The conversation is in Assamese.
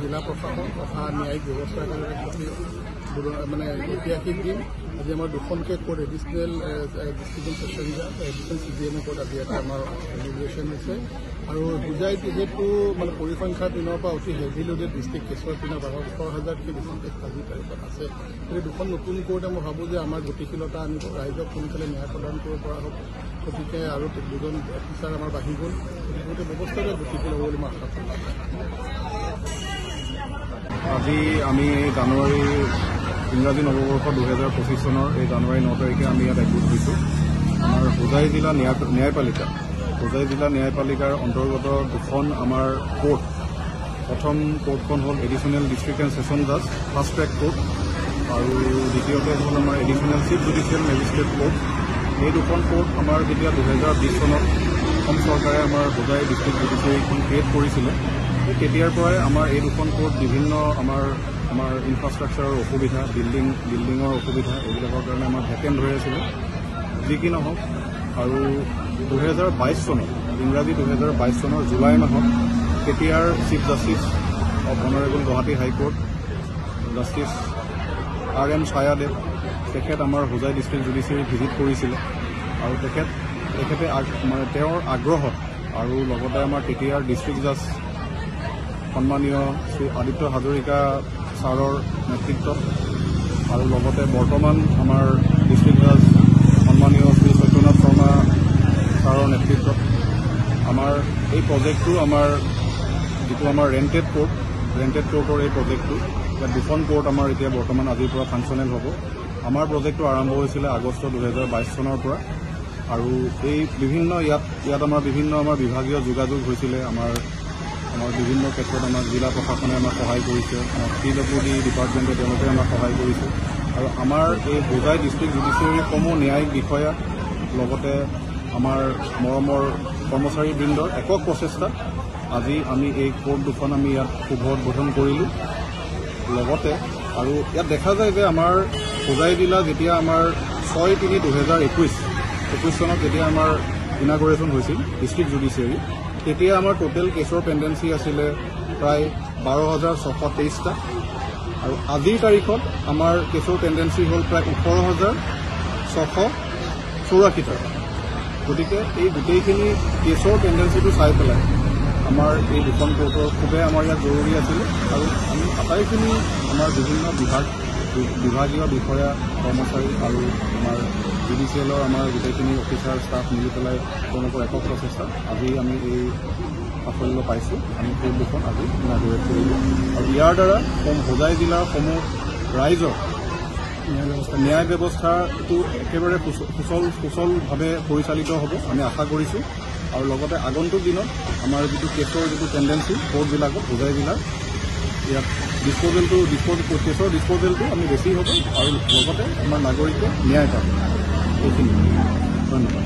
জিলা প্ৰশাসন তথা ন্যায়িক ব্যৱস্থাৰ কাৰণে মানে ঐতিহাসিক দিন। আজি আমাৰ দুখনকৈ court additional district sessions judge additional CJMA court আজি এটা আমাৰ ডেলিব্ৰেশ্যন হৈছে আৰু বুজাই যিহেতু মানে পৰিসংখ্যাৰ দিনৰ পৰা অতি হেভি লোডেড ডিষ্ট্ৰিক্ট কেছৰ দিনৰ 12,000তকৈ বেছি কেছ আজি তাৰিখত আছে। গতিকে দুখন নতুন কোৰ্টে মই ভাবোঁ যে আমাৰ গতিশীলতা আনিব, ৰাইজক সোনকালে ন্যায় প্ৰদান কৰিব পৰা হ'ব। গতিকে আৰু দুজন অফিচাৰ আমাৰ বাঢ়ি গ'ল, গতিকে ব্যৱস্থাটো গতিশীল হ'ব বুলি মই আশা কৰোঁ। আজি আমি জানুৱাৰী ইংৰাজী নৱবৰ্ষ 2025 চনৰ এই জানুৱাৰী 9 তাৰিখে আমি ইয়াত একগোট হৈছোঁ। আমাৰ হোজাই জিলা ন্যায়পালিকাৰ অন্তৰ্গত দুখন আমাৰ কোৰ্ট। প্ৰথম কোৰ্টখন হ'ল এডিচনেল ডিষ্ট্ৰিক্ট এণ্ড ছেছন জাজ ফাষ্ট ট্ৰেক কোৰ্ট আৰু দ্বিতীয়তে হ'ল আমাৰ additional chief judicial magistrate court. এই দুখন কোৰ্ট আমাৰ যেতিয়া 2020 চনত অসম চৰকাৰে আমাৰ হোজাই ডিষ্ট্ৰিক্ট জুডিচিয়াৰীখন ক্ৰিয়েট কৰিছিলে, তেতিয়াৰ পৰাই আমাৰ এই দুখন কোৰ্ট বিভিন্ন আমাৰ ইনফ্ৰাষ্ট্ৰাকচাৰৰ অসুবিধা, বিল্ডিঙৰ অসুবিধা এইবিলাকৰ কাৰণে আমাৰ ভেকেণ্ট হৈ আছিলে। যি কি নহওক আৰু 2022 চনত ইংৰাজী 2022 চনৰ জুলাই মাহত তেতিয়াৰ chief justice of honourable Guwahati high court justice RM ছায়াদেৱ তেখেত আমাৰ হোজাই ডিষ্ট্ৰিক্ট জুডিচিয়াৰী ভিজিট কৰিছিলে আৰু তেখেতে মানে তেওঁৰ আগ্ৰহত আৰু লগতে আমাৰ তেতিয়াৰ ডিষ্ট্ৰিক্ট জাজ সন্মানীয় শ্ৰী আদিত্য হাজৰিকা ছাৰৰ নেতৃত্বত আৰু লগতে বৰ্তমান আমাৰ ডিষ্ট্ৰিক্ট জাজ সন্মানীয় শ্ৰী সত্যনাথ শৰ্মা ছাৰৰ নেতৃত্বত আমাৰ এই প্ৰজেক্টটো যিটো আমাৰ ৰেণ্টেড কোৰ্টৰ এই প্ৰজেক্টটো ইয়াত দুখন কোৰ্ট আমাৰ এতিয়া বৰ্তমান আজিৰ পৰা ফাংচনেল হ'ব। আমাৰ প্ৰজেক্টটো আৰম্ভ হৈছিলে আগষ্ট 2022 চনৰ পৰা আৰু এই বিভিন্ন ইয়াত আমাৰ বিভিন্ন বিভাগীয় যোগাযোগ হৈছিলে। আমাৰ বিভিন্ন ক্ষেত্ৰত আমাৰ জিলা প্ৰশাসনে আমাক সহায় কৰিছে, PWD ডিপাৰ্টমেণ্টে তেওঁলোকে আমাক সহায় কৰিছে আৰু আমাৰ এই হোজাই ডিষ্ট্ৰিক্ট জুডিচিয়াৰীৰ সমূহ ন্যায়িক বিষয়া লগতে আমাৰ মৰমৰ কৰ্মচাৰীবৃন্দৰ একক প্ৰচেষ্টাত আজি আমি এই কোৰ্ট দুখন আমি ইয়াত শুভ উদ্বোধন কৰিলোঁ। লগতে আৰু ইয়াত দেখা যায় যে আমাৰ হোজাই জিলা যেতিয়া আমাৰ 6/3/2021 চনত যেতিয়া আমাৰ ইনাগুৰেশ্যন হৈছিল ডিষ্ট্ৰিক্ট জুডিচিয়াৰী, তেতিয়া আমাৰ টোটেল কেছৰ পেণ্ডেঞ্চি আছিলে প্ৰায় 12,623টা আৰু আজিৰ তাৰিখত আমাৰ কেছৰ পেণ্ডেঞ্চি হ'ল প্ৰায় 18,684টা। গতিকে এই গোটেইখিনি কেছৰ পেণ্ডেঞ্চিটো চাই পেলাই আমাৰ এই দুখন কোৰ্টৰ খুবেই আমাৰ ইয়াত জৰুৰী আছিলে আৰু আমি আটাইখিনি আমাৰ বিভিন্ন বিভাগীয় বিষয়া কৰ্মচাৰী আৰু আমাৰ জুডিচিয়েলৰ আমাৰ গোটেইখিনি অফিচাৰ ষ্টাফ মিলি পেলাই তেওঁলোকৰ একক প্ৰচেষ্টা আজি আমি এই সাফল্য পাইছোঁ। আমি কোৰ্ট দুখন আজি ইনাগুৰেট কৰিলোঁ আৰু ইয়াৰ দ্বাৰা হোজাই জিলাৰ সমূহ ৰাইজৰ ন্যায় ব্যৱস্থাটো একেবাৰে সুচলভাৱে পৰিচালিত হ'ব আমি আশা কৰিছোঁ আৰু লগতে আগন্তুক দিনত আমাৰ কেছৰ টেণ্ডেঞ্চি কোৰ্টবিলাকত হোজাই জিলাৰ ইয়াত কেছৰ ডিছপ'জেলটো আমি বেছি হ'ব আৰু লগতে আমাৰ নাগৰিকে ন্যায় পাব। এইখিনি ধন্যবাদ।